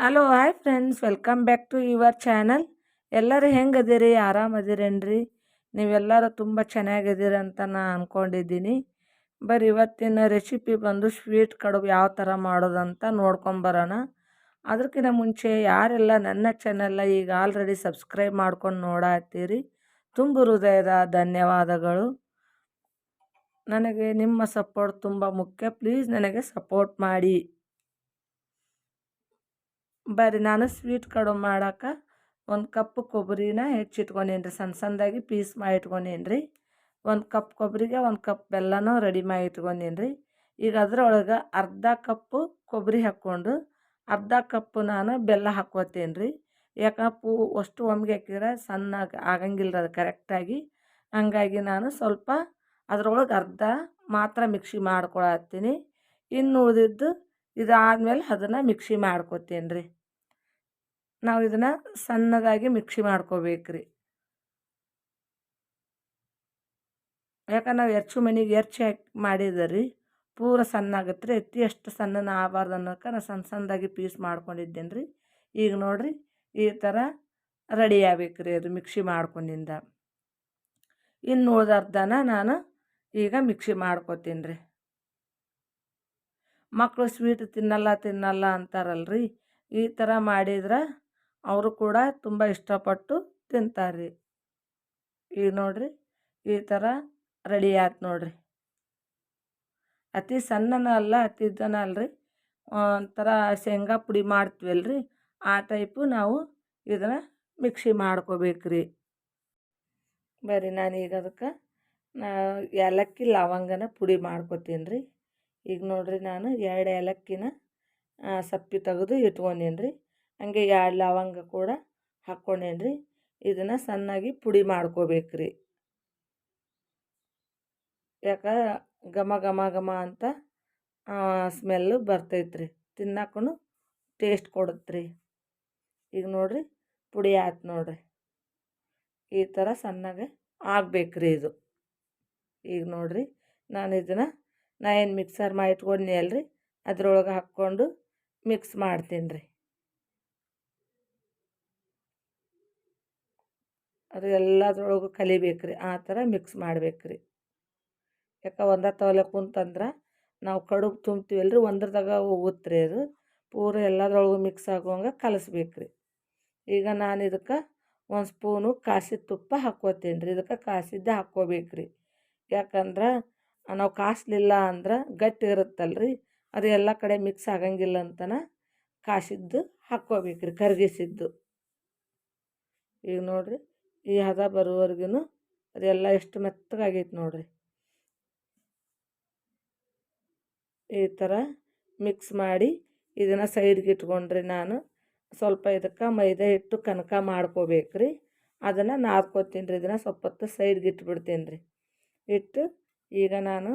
Hello hi friends, welcome back to your channel. ಎಲ್ಲರೂ ಹೆಂಗದಿರಿ? ಆರಾಮದಿರೇನ್ರಿ? ನೀವೆಲ್ಲರೂ ತುಂಬ ಚೆನ್ನಾಗಿದ್ದೀರಿ ಅಂತ ನಾನು ಅಂದ್ಕೊಂಡಿದ್ದೀನಿ. ಬರೀ ಇವತ್ತಿನ ರೆಸಿಪಿ ಬಂದು ಸ್ವೀಟ್ ಕಡುಬು ಯಾವ ಥರ ಮಾಡೋದಂತ ನೋಡ್ಕೊಂಬರೋಣ. ಅದಕ್ಕಿಂತ ಮುಂಚೆ ಯಾರೆಲ್ಲ ನನ್ನ ಚಾನಲ್ನ ಈಗ ಆಲ್ರೆಡಿ ಸಬ್ಸ್ಕ್ರೈಬ್ ಮಾಡ್ಕೊಂಡು ನೋಡತ್ತೀರಿ, ತುಂಬ ಹೃದಯದ ಧನ್ಯವಾದಗಳು. ನನಗೆ ನಿಮ್ಮ ಸಪೋರ್ಟ್ ತುಂಬ ಮುಖ್ಯ. ಪ್ಲೀಸ್ ನನಗೆ ಸಪೋರ್ಟ್ ಮಾಡಿ. ಬರ್ರಿ, ನಾನು ಸ್ವೀಟ್ ಕಡುಬು ಮಾಡೋಕೆ ಒಂದು ಕಪ್ ಕೊಬ್ಬರಿನ ಹೆಚ್ಚಿಟ್ಕೊಂಡೇನಿ, ಸಣ್ಣ ಸಣ್ಣದಾಗಿ ಪೀಸ್ ಮಾಡಿ ಇಟ್ಕೊಂಡೇನಿ. ಒಂದು ಕಪ್ ಕೊಬ್ಬರಿಗೆ ಒಂದು ಕಪ್ ಬೆಲ್ಲನೂ ರೆಡಿ ಮಾಡಿ ಇಟ್ಕೊಂಡೇನಿ. ಈಗ ಅದರೊಳಗೆ ಅರ್ಧ ಕಪ್ಪು ಕೊಬ್ಬರಿ ಹಾಕ್ಕೊಂಡು ಅರ್ಧ ಕಪ್ಪು ನಾನು ಬೆಲ್ಲ ಹಾಕ್ಕೋತೀನಿ ರೀ. ಯಾಕಂದ್ರೆ ಅಷ್ಟು ಒಮ್ಮೆಗೆ ಹಾಕಿದ್ರೆ ಸಣ್ಣ ಆಗಂಗಿಲ್ಲ ಅದು ಕರೆಕ್ಟಾಗಿ. ಹಂಗಾಗಿ ನಾನು ಸ್ವಲ್ಪ ಅದ್ರೊಳಗೆ ಅರ್ಧ ಮಾತ್ರ ಮಿಕ್ಸಿ ಮಾಡ್ಕೊಳತ್ತೀನಿ. ಇನ್ನು ಉಳಿದಿದ್ದು ಇದಾದ್ಮೇಲೆ ಅದನ್ನು ಮಿಕ್ಸಿ ಮಾಡ್ಕೊತೀನಿ ರೀ. ನಾವು ಇದನ್ನು ಸಣ್ಣದಾಗಿ ಮಿಕ್ಸಿ ಮಾಡ್ಕೋಬೇಕ್ರಿ. ಯಾಕಂದ್ರೆ ನಾವು ಎರ್ಚು ಮನೆಗೆ ಎರ್ಚಿ ಹಾಕಿ ಮಾಡಿದೆ ರೀ, ಪೂರ ಸಣ್ಣ ಆಗತ್ತೆ ರೀ. ಎಷ್ಟು ಸಣ್ಣನ ಆಗಬಾರ್ದು ಅನ್ನೋಕೆ ನಾನು ಸಣ್ಣ ಸಣ್ಣದಾಗಿ ಪೀಸ್ ಮಾಡ್ಕೊಂಡಿದ್ದೇನೆ ರೀ. ಈಗ ನೋಡಿರಿ, ಈ ಥರ ರೆಡಿ ಆಗ್ಬೇಕು ರೀ ಅದು ಮಿಕ್ಸಿ ಮಾಡ್ಕೊಂಡಿಂದ. ಇನ್ನು ಉಳ್ದರ್ಧನ ನಾನು ಈಗ ಮಿಕ್ಸಿ ಮಾಡ್ಕೊತೀನಿ ರೀ. ಮಕ್ಕಳು ಸ್ವೀಟ್ ತಿನ್ನಲ್ಲ ಅಂತಾರಲ್ರಿ, ಈ ಥರ ಮಾಡಿದ್ರೆ ಅವರು ಕೂಡ ತುಂಬ ಇಷ್ಟಪಟ್ಟು ತಿಂತಾರೆ. ಈಗ ನೋಡಿರಿ, ಈ ಥರ ರೆಡಿ ಆಯ್ತು ನೋಡಿರಿ. ಅತಿ ಸಣ್ಣನ ಅಲ್ಲ, ಅತಿ ಇದ್ದನ ಅಲ್ರಿ. ಒಂಥರ ಶೇಂಗಾ ಪುಡಿ ಮಾಡ್ತೀವಲ್ರಿ, ಆ ಟೈಪು ನಾವು ಇದನ್ನು ಮಿಕ್ಸಿ ಮಾಡ್ಕೋಬೇಕ್ರಿ. ಬರ್ರಿ, ನಾನೀಗ ಅದಕ್ಕೆ ಏಲಕ್ಕಿ ಲವಂಗನ ಪುಡಿ ಮಾಡ್ಕೊತೀನಿ ರೀ. ಈಗ ನೋಡಿರಿ, ನಾನು 2 ಏಲಕ್ಕಿನ ಸಪ್ಪೆ ತೆಗೆದು ಇಟ್ಕೊಂಡೇನಿ ರೀ. ಹಂಗೆ 2 ಲವಂಗ ಕೂಡ ಹಾಕ್ಕೊಂಡೇನಿ ರೀ. ಇದನ್ನು ಸಣ್ಣಾಗಿ ಪುಡಿ ಮಾಡ್ಕೋಬೇಕ್ರಿ. ಯಾಕೆ ಘಮ ಘಮ ಘಮ ಅಂತ ಸ್ಮೆಲ್ಲು ಬರ್ತೈತ್ರಿ, ತಿನ್ನಕ್ಕೂ ಟೇಸ್ಟ್ ಕೊಡುತ್ತೆ ರೀ. ಈಗ ನೋಡಿರಿ, ಪುಡಿ ಆಯ್ತು ನೋಡಿರಿ. ಈ ಥರ ಸಣ್ಣಗೆ ಆಗ್ಬೇಕ್ರಿ ಇದು. ಈಗ ನೋಡಿರಿ, ನಾನು ಇದನ್ನು ಏನು ಮಿಕ್ಸರ್ ಮಾಡಿ ಇಟ್ಕೊಂಡ್ನಿ ಅಲ್ರಿ, ಅದ್ರೊಳಗೆ ಹಾಕ್ಕೊಂಡು ಮಿಕ್ಸ್ ಮಾಡ್ತೀನಿ ರೀ. ಅದು ಎಲ್ಲದ್ರೊಳಗೂ ಕಲಿಬೇಕ್ರಿ, ಆ ಥರ ಮಿಕ್ಸ್ ಮಾಡ್ಬೇಕ್ರಿ. ಯಾಕೆ ಒಂದೇ ತವಲೆ ಕುಂತಂದ್ರೆ ನಾವು ಕಡುಬು ತುಂಬ್ತೀವಲ್ರಿ, ಒಂದ್ರದಾಗ ಹೋಗುತ್ತೆ ರೀ ಅದು. ಪೂರ ಎಲ್ಲದ್ರೊಳಗೂ ಮಿಕ್ಸ್ ಆಗುವಂಗೆ ಕಲಿಸ್ಬೇಕ್ರಿ. ಈಗ ನಾನು ಇದಕ್ಕೆ 1 ಸ್ಪೂನು ಕಾಸಿದ ತುಪ್ಪ ಹಾಕ್ಕೋತೀನಿ ರೀ. ಇದಕ್ಕೆ ಕಾಸಿದ್ದೆ ಹಾಕ್ಕೋಬೇಕ್ರಿ. ಯಾಕಂದ್ರೆ ನಾವು ಕಾಸಲಿಲ್ಲ ಅಂದ್ರೆ ಗಟ್ಟಿ ಇರುತ್ತಲ್ರಿ, ಅದು ಎಲ್ಲ ಕಡೆ ಮಿಕ್ಸ್ ಆಗಂಗಿಲ್ಲ ಅಂತನ ಕಾಸಿದ್ದು ಹಾಕ್ಕೋಬೇಕ್ರಿ, ಕರಗಿಸಿದ್ದು. ಈಗ ನೋಡಿರಿ, ಈ ಹದ ಬರೋವರೆಗೂ ಅದೆಲ್ಲ ಎಷ್ಟು ಮೆತ್ತಗಾಗೈತೆ ನೋಡಿರಿ. ಈ ಥರ ಮಿಕ್ಸ್ ಮಾಡಿ ಇದನ್ನು ಸೈಡ್ಗೆ ಇಟ್ಕೊಂಡ್ರಿ. ನಾನು ಸ್ವಲ್ಪ ಇದಕ್ಕೆ ಮೈದಾ ಹಿಟ್ಟು ಕನಕ ಮಾಡ್ಕೋಬೇಕ್ರಿ. ಅದನ್ನು ನಾದ್ಕೋತೀನಿ ರೀ. ಇದನ್ನು ಸ್ವಲ್ಪ ಹೊತ್ತು ಸೈಡ್ಗೆ ಇಟ್ಬಿಡ್ತೀನಿ ರೀ. ಇಟ್ಟು ಈಗ ನಾನು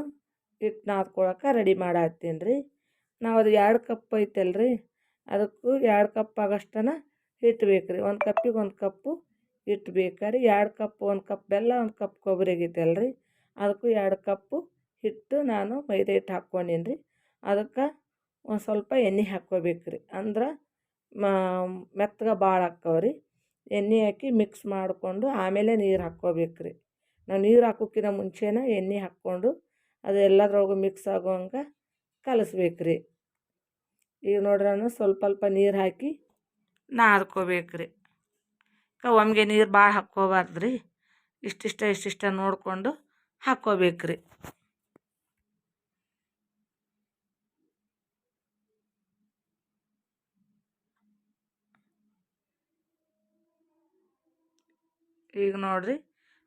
ಹಿಟ್ಟು ನಾದ್ಕೊಳಕ್ಕೆ ರೆಡಿ ಮಾಡತ್ತೀನಿ ರೀ. ನಾವು ಅದು 2 ಕಪ್ ಐತಲ್ರಿ, ಅದಕ್ಕೂ 2 ಕಪ್ ಆಗೋಷ್ಟನ ಹಿಟ್ಟು ಬೇಕ್ರಿ. 1 ಕಪ್ಪಿಗೆ 1 ಕಪ್ಪು ಹಿಟ್ಟು ಬೇಕಾರಿ. 2 ಕಪ್ 1 ಕಪ್ ಬೆಲ್ಲ, 1 ಕಪ್ ಕೊಬ್ಬರಿ ಆಗೈತಲ್ರಿ, ಅದಕ್ಕೂ 2 ಕಪ್ಪು ಹಿಟ್ಟು ನಾನು ಮೈದಾ ಹಿಟ್ಟು ಹಾಕ್ಕೊಂಡೀನಿ ರೀ. ಅದಕ್ಕೆ ಒಂದು ಸ್ವಲ್ಪ ಎಣ್ಣೆ ಹಾಕ್ಕೋಬೇಕ್ರಿ, ಅಂದ್ರೆ ಮೆತ್ತಗೆ ಭಾಳ ಹಾಕ್ಕವ್ರಿ. ಎಣ್ಣೆ ಹಾಕಿ ಮಿಕ್ಸ್ ಮಾಡಿಕೊಂಡು ಆಮೇಲೆ ನೀರು ಹಾಕ್ಕೋಬೇಕ್ರಿ. ನಾವು ನೀರು ಹಾಕೋಕ್ಕಿಂತ ಮುಂಚೆನೇ ಎಣ್ಣೆ ಹಾಕ್ಕೊಂಡು ಅದು ಎಲ್ಲದ್ರೊಳಗೂ ಮಿಕ್ಸ್ ಆಗುವಂಗೆ ಕಲಿಸ್ಬೇಕ್ರಿ. ಈಗ ನೋಡ್ರಿ, ನಾನು ಸ್ವಲ್ಪ ಸ್ವಲ್ಪ ನೀರು ಹಾಕಿ ನಾದ್ಕೋಬೇಕ್ರಿ. ಒಮ್ಮೆಗೆ ನೀರು ಭಾಳ ಹಾಕ್ಕೋಬಾರ್ದು ರೀ, ಇಷ್ಟಿಷ್ಟ ನೋಡಿಕೊಂಡು ಹಾಕ್ಕೋಬೇಕ್ರಿ. ಈಗ ನೋಡಿರಿ,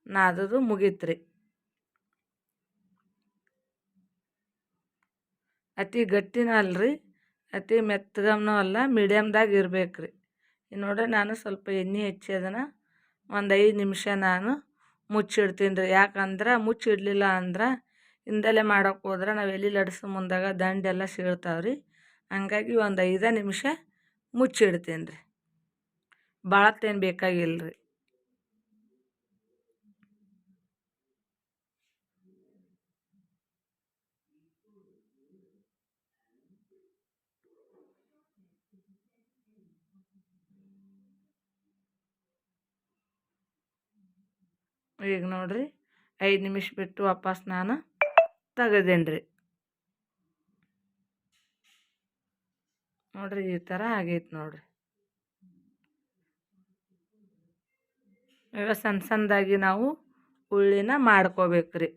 ನಾದದು ಮುಗೀತ್ರಿ. ಅತಿ ಗಟ್ಟಿನೂ ಅಲ್ರಿ, ಅತಿ ಮೆತ್ತಗನೂ ಅಲ್ಲ, ಮೀಡಿಯಮ್ದಾಗ ಇರಬೇಕ್ರಿ. ಈಗ ನೋಡ್ರಿ, ನಾನು ಸ್ವಲ್ಪ ಎಣ್ಣೆ ಹಚ್ಚಿ ಅದನ್ನು ಒಂದು 5 ನಿಮಿಷ ನಾನು ಮುಚ್ಚಿಡ್ತೀನಿ ರೀ. ಯಾಕಂದ್ರೆ ಮುಚ್ಚಿಡಲಿಲ್ಲ ಅಂದ್ರೆ ಹಿಂದೆಲೆ ಮಾಡೋಕೆ ಹೋದ್ರೆ ನಾವು ಎಲ್ಲಿ ಲಡ್ಸು ಮುಂದಾಗ ದಂಡೆಲ್ಲ ಸೀಳ್ತಾವೆ ರೀ. ಹಂಗಾಗಿ ಒಂದು 5 ನಿಮಿಷ ಮುಚ್ಚಿಡ್ತೀನಿ ರೀ, ಭಾಳತ್ತೇನು ಬೇಕಾಗಿಲ್ಲ ರೀ. ಈಗ ನೋಡಿರಿ 5 ನಿಮಿಷ ಬಿಟ್ಟು ವಾಪಸ್ ನಾನು ತೆಗೆದೇನಿ ರೀ. ನೋಡಿರಿ ಈ ಥರ ಆಗೈತೆ ನೋಡಿರಿ. ಈಗ ಸಣ್ಣ ಸಣ್ಣದಾಗಿ ನಾವು ಉಳ್ಳಿನ ಮಾಡ್ಕೋಬೇಕು ರೀ.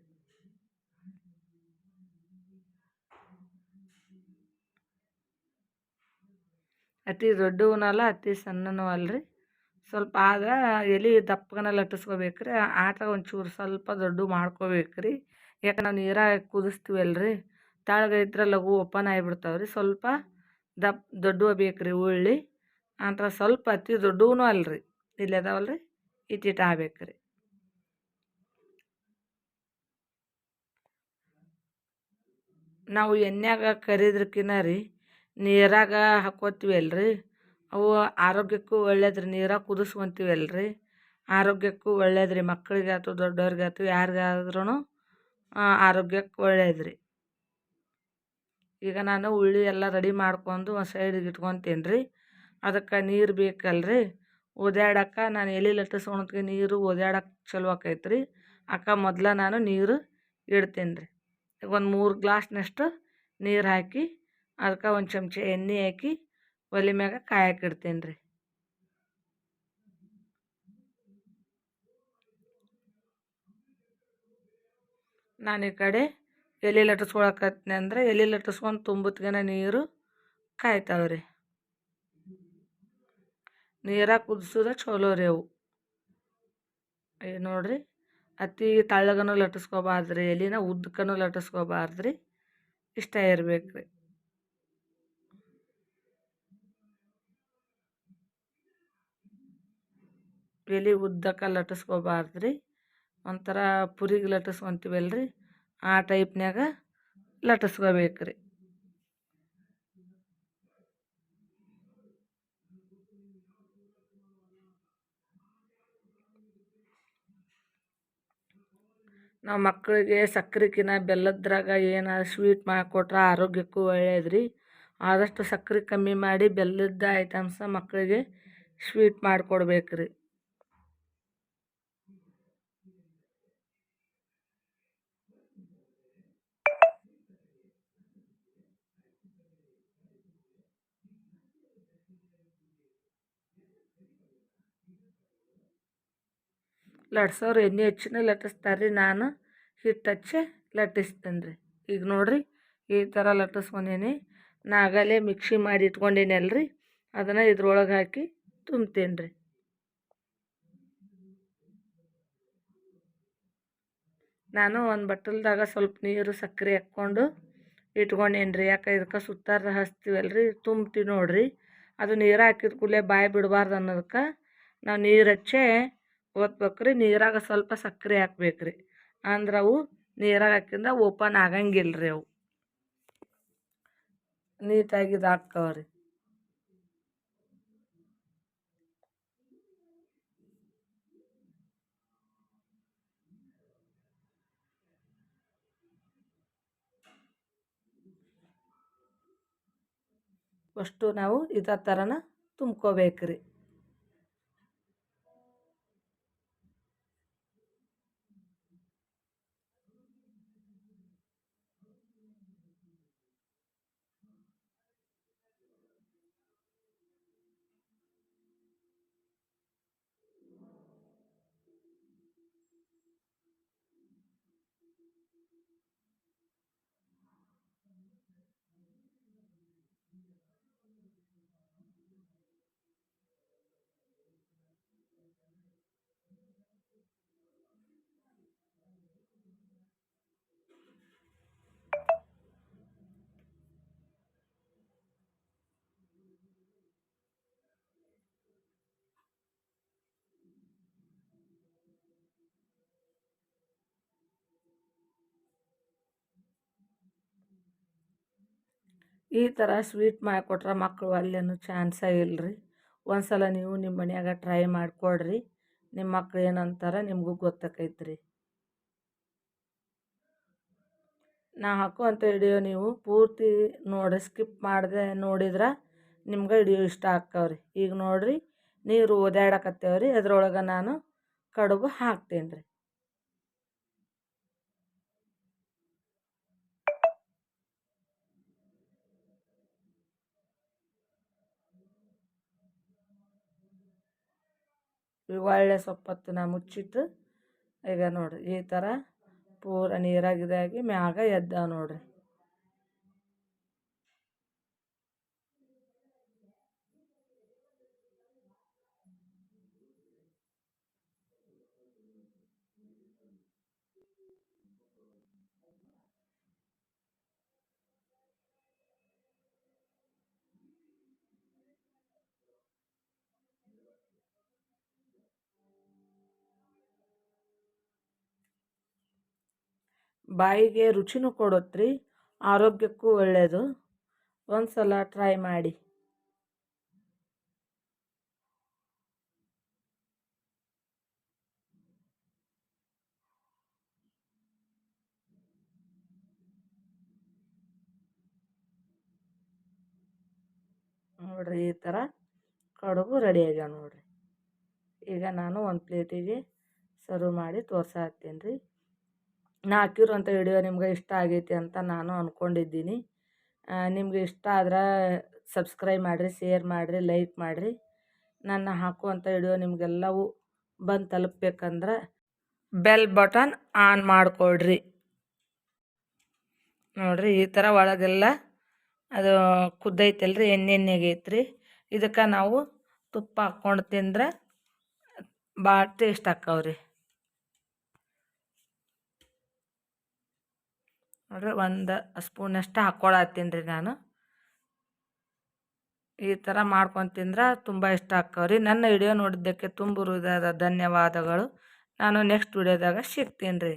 ಅತಿ ದೊಡ್ಡವನಲ್ಲ ಅತಿ ಸಣ್ಣನೂ ಅಲ್ರಿ, ಸ್ವಲ್ಪ ಆಗ ಎಲೆ ದಪ್ಪಗನ ಲಟ್ಟಿಸ್ಕೋಬೇಕು ರೀ. ಆಟ ಒಂಚೂರು ಸ್ವಲ್ಪ ದೊಡ್ಡ ಮಾಡ್ಕೋಬೇಕು ರೀ. ಯಾಕೆ ನಾವು ನೀರಾಗ ಕುದಿಸ್ತೀವಲ್ರಿ, ತೆಳ್ಳಗೆ ಇದ್ರೆ ಲಘು ಓಪನ್ ಆಗಿಬಿಡ್ತಾವೆ ರೀ. ಸ್ವಲ್ಪ ದೊಡ್ಡವು ಬೇಕು ರೀ ಉಳ್ಳಿ. ಅಂತ ಸ್ವಲ್ಪ ಅತಿ ದೊಡ್ಡವೂ ಅಲ್ರಿ, ಇಲ್ಲಿ ಅದಾವಲ್ರಿ ಇಟ್ಟಿಟ್ಟು ಆಗ್ಬೇಕು ರೀ. ನಾವು ಎಣ್ಣೆಯಾಗ ಕರಿದ್ರಕಿನ್ನ ರೀ ನೀರಾಗ ಹಾಕ್ಕೋತೀವಿ ಅಲ್ರಿ, ಅವು ಆರೋಗ್ಯಕ್ಕೂ ಒಳ್ಳೇದ್ರಿ. ನೀರಾಗ ಕುದಿಸ್ಕೊಂತೀವಿ ಅಲ್ರಿ, ಆರೋಗ್ಯಕ್ಕೂ ಒಳ್ಳೇದ್ರಿ. ಮಕ್ಕಳಿಗೆ ಆಯ್ತು ದೊಡ್ಡವ್ರಿಗೆ ಆಯ್ತು ಯಾರಿಗಾದ್ರೂ ಆರೋಗ್ಯಕ್ಕೆ ಒಳ್ಳೇದ್ರಿ. ಈಗ ನಾನು ಉಳ್ಳಿ ಎಲ್ಲ ರೆಡಿ ಮಾಡ್ಕೊಂಡು ಒಂದು ಸೈಡಿಗೆ ಇಟ್ಕೊತೀನಿ ರೀ. ಅದಕ್ಕೆ ನೀರು ಬೇಕಲ್ರಿ ಒದ್ಯಾಡಕ್ಕೆ. ನಾನು ಎಲೆ ಲಟ್ಟಿಸ್ಕೊಳತ್ಗೆ ನೀರು ಒದ್ಯಾಡಕ್ಕೆ ಚಲೋ ಆಕೈತೆ ರೀ. ಮೊದಲ ನಾನು ನೀರು ಇಡ್ತೀನಿ ರೀ. ಒಂದು 3 ಗ್ಲಾಸ್ನಷ್ಟು ನೀರು ಹಾಕಿ ಅದಕ್ಕೆ ಒಂದು ಚಮಚ ಎಣ್ಣೆ ಹಾಕಿ ಒಲೆ ಮ್ಯಾಗ ಕಾಯಕ್ಕೆ ಇಡ್ತೀನಿ ರೀ. ನಾನು ಈ ಕಡೆ ಎಲೆ ಲಟ್ಟಿಸ್ಕೊಳಕತ್ತೀನಿ ಅಂದರೆ ಎಲೆ ಲಟ್ಟಿಸ್ಕೊಂಡು ತುಂಬತ್ಗೆನ ನೀರು ಕಾಯ್ತಾವೆ ರೀ. ನೀರಾಗ ಕುದಿಸೋದ ಚಲೋ ರೀ ಅವು. ನೋಡಿರಿ ಅತಿ ತಳ್ಳಗನೂ ಲಟ್ಟಿಸ್ಕೋಬಾರ್ದ್ರಿ, ಎಲಿನ ಉದ್ದಕ್ಕನೂ ಲಟ್ಟಿಸ್ಕೋಬಾರ್ದ್ರಿ, ಇಷ್ಟ ಇರ್ಬೇಕು ರೀ. ಎಲೆ ಉದ್ದಕ್ಕೆ ಲಟ್ಟಿಸ್ಕೋಬಾರ್ದ್ರಿ, ಒಂಥರ ಪುರಿಗೆ ಲಟ್ಟಿಸ್ಕೊತೀವಲ್ರಿ ಆ ಟೈಪ್ನ್ಯಾಗ ಲಟ್ಟಿಸ್ಕೋಬೇಕು ರೀ. ನಾವು ಮಕ್ಕಳಿಗೆ ಸಕ್ರೆಕಿನ್ನ ಬೆಲ್ಲದ್ರಾಗ ಏನು ಸ್ವೀಟ್ ಮಾಡಿಕೊಟ್ರೆ ಆರೋಗ್ಯಕ್ಕೂ ಒಳ್ಳೇದ್ರಿ. ಆದಷ್ಟು ಸಕ್ಕರೆ ಕಮ್ಮಿ ಮಾಡಿ ಬೆಲ್ಲದ ಐಟಮ್ಸ ಮಕ್ಕಳಿಗೆ ಸ್ವೀಟ್ ಮಾಡಿಕೊಡ್ಬೇಕು ರೀ. ಲಟ್ಸೋರು ಎಣ್ಣೆ ಹಚ್ಚಿನ ಲಟ್ಟಿಸ್ತಾರೆ ರೀ, ನಾನು ಹಿಟ್ಟು ಹಚ್ಚಿ ಲಟ್ಟಿಸ್ತೇನೆ ರೀ. ಈಗ ನೋಡಿರಿ ಈ ಥರ ಲಟ್ಟಿಸ್ಕೊಂಡೀನಿ. ನಾ ಆಗಲೇ ಮಿಕ್ಸಿ ಮಾಡಿ ಇಟ್ಕೊಂಡೀನಿ ಅಲ್ರಿ, ಅದನ್ನು ಇದ್ರೊಳಗೆ ಹಾಕಿ ತುಂಬ್ತೀನಿ ರೀ. ನಾನು ಒಂದು ಬಟ್ಟಲ್ದಾಗ ಸ್ವಲ್ಪ ನೀರು ಸಕ್ಕರೆ ಹಾಕ್ಕೊಂಡು ಇಟ್ಕೊಂಡೇನಿ ರೀ. ಯಾಕೆ ಇದಕ್ಕೆ ಸುತ್ತಾರ ಹಚ್ತೀವಲ್ರಿ ತುಂಬ್ತೀವಿ ನೋಡಿರಿ, ಅದು ನೀರು ಹಾಕಿದ ಕೂಡಲೇ ಬಾಯಿ ಬಿಡಬಾರ್ದು ಅನ್ನೋದಕ್ಕೆ ನಾವು ನೀರು ಹಚ್ಚೇ ಒತ್ಬೇಕು ರೀ. ನೀರಾಗ ಸ್ವಲ್ಪ ಸಕ್ಕರೆ ಹಾಕ್ಬೇಕು ರೀ, ಅಂದ್ರೆ ಅವು ನೀರಾಗ ಹಾಕಿಂದ ಓಪನ್ ಆಗಂಗಿಲ್ಲ ರೀ, ಅವು ನೀಟಾಗಿ ಇದು ಹಾಕ್ತಾವೆ ರೀ. ಅಷ್ಟು ನಾವು ಇದೇ ಥರನ ತುಂಬ್ಕೋಬೇಕು ರೀ. ಈ ಥರ ಸ್ವೀಟ್ ಮಾಡಿಕೊಟ್ರೆ ಮಕ್ಕಳು ಅಲ್ಲೇನು ಚಾನ್ಸೇ ಇಲ್ಲ ರೀ. ಒಂದು ಸಲ ನೀವು ನಿಮ್ಮ ಮನ್ಯಾಗ ಟ್ರೈ ಮಾಡಿಕೊಡ್ರಿ, ನಿಮ್ಮ ಮಕ್ಳು ಏನಂತಾರೆ ನಿಮಗೂ ಗೊತ್ತಾಕೈತೆ ರೀ. ನಾ ಹಾಕುವಂಥ ವಿಡಿಯೋ ನೀವು ಪೂರ್ತಿ ನೋಡಿ ಸ್ಕಿಪ್ ಮಾಡದೆ ನೋಡಿದ್ರೆ ನಿಮ್ಗೆ ವಿಡಿಯೋ ಇಷ್ಟ ಆಗ್ತಾವ್ರಿ. ಈಗ ನೋಡಿರಿ ನೀರು ಒದ್ಯಾಡಕತ್ತೇವ್ರಿ, ಅದ್ರೊಳಗೆ ನಾನು ಕಡುಬು ಹಾಕ್ತೇನೆ ರೀ. ಈಗ ಒಳ್ಳೆ ಸೊಪ್ಪತ್ತು ನಾ ಮುಚ್ಚಿಟ್ಟು ಈಗ ನೋಡಿರಿ ಈ ಥರ ಪೂರ ನೀರಾಗಿದಾಗಿ ಮ್ಯಾಗ ಎದ್ದಾವ ನೋಡಿರಿ. ಬಾಯಿಗೆ ರುಚಿನೂ ಕೊಡುತ್ತೆ, ಆರೋಗ್ಯಕ್ಕೂ ಒಳ್ಳೆಯದು. ಒಂದು ಸಲ ಟ್ರೈ ಮಾಡಿ. ನೋಡಿರಿ ಈ ಥರ ಕಡುಬು ರೆಡಿ ಆಗ್ಯಾವ ನೋಡಿರಿ. ಈಗ ನಾನು ಒಂದು ಪ್ಲೇಟಿಗೆ ಸರ್ವ್ ಮಾಡಿ ತೋರ್ಸಾತ್ತೀನಿ ರೀ. ನಾ ಹಾಕಿರುವಂಥ ವಿಡಿಯೋ ನಿಮ್ಗೆ ಇಷ್ಟ ಆಗೈತಿ ಅಂತ ನಾನು ಅಂದ್ಕೊಂಡಿದ್ದೀನಿ. ನಿಮಗೆ ಇಷ್ಟ ಆದ್ರೆ ಸಬ್ಸ್ಕ್ರೈಬ್ ಮಾಡಿರಿ, ಶೇರ್ ಮಾಡಿರಿ, ಲೈಕ್ ಮಾಡಿರಿ. ನನ್ನ ಹಾಕುವಂಥ ವಿಡಿಯೋ ನಿಮಗೆಲ್ಲವೂ ಬಂದು ತಲುಪಬೇಕಂದ್ರೆ ಬೆಲ್ ಬಟನ್ ಆನ್ ಮಾಡಿಕೊಡ್ರಿ. ನೋಡಿರಿ ಈ ಥರ ಒಳಗೆಲ್ಲ ಅದು ಕುದ್ದೈತಲ್ರಿ, ಎಣ್ಣೆ ಆಗೈತ್ರಿ. ಇದಕ್ಕೆ ನಾವು ತುಪ್ಪ ಹಾಕ್ಕೊಂಡು ತಿಂದ್ರೆ ಭಾಳ ಟೇಸ್ಟ್ ಆಕ್ಕವ್ರಿ. ನೋಡಿರಿ ಒಂದು ಸ್ಪೂನಷ್ಟು ಹಾಕ್ಕೊಳತ್ತೀನಿ ರೀ ನಾನು. ಈ ಥರ ಮಾಡ್ಕೊಂಡು ತಿಂದ್ರೆ ತುಂಬ ಇಷ್ಟ ಆಕ್ಕವ್ರಿ. ನನ್ನ ವಿಡಿಯೋ ನೋಡಿದ್ದಕ್ಕೆ ತುಂಬ ಹೃದಯದ ಧನ್ಯವಾದಗಳು. ನಾನು ನೆಕ್ಸ್ಟ್ ವಿಡಿಯೋದಾಗ ಸಿಗ್ತೀನಿ ರೀ.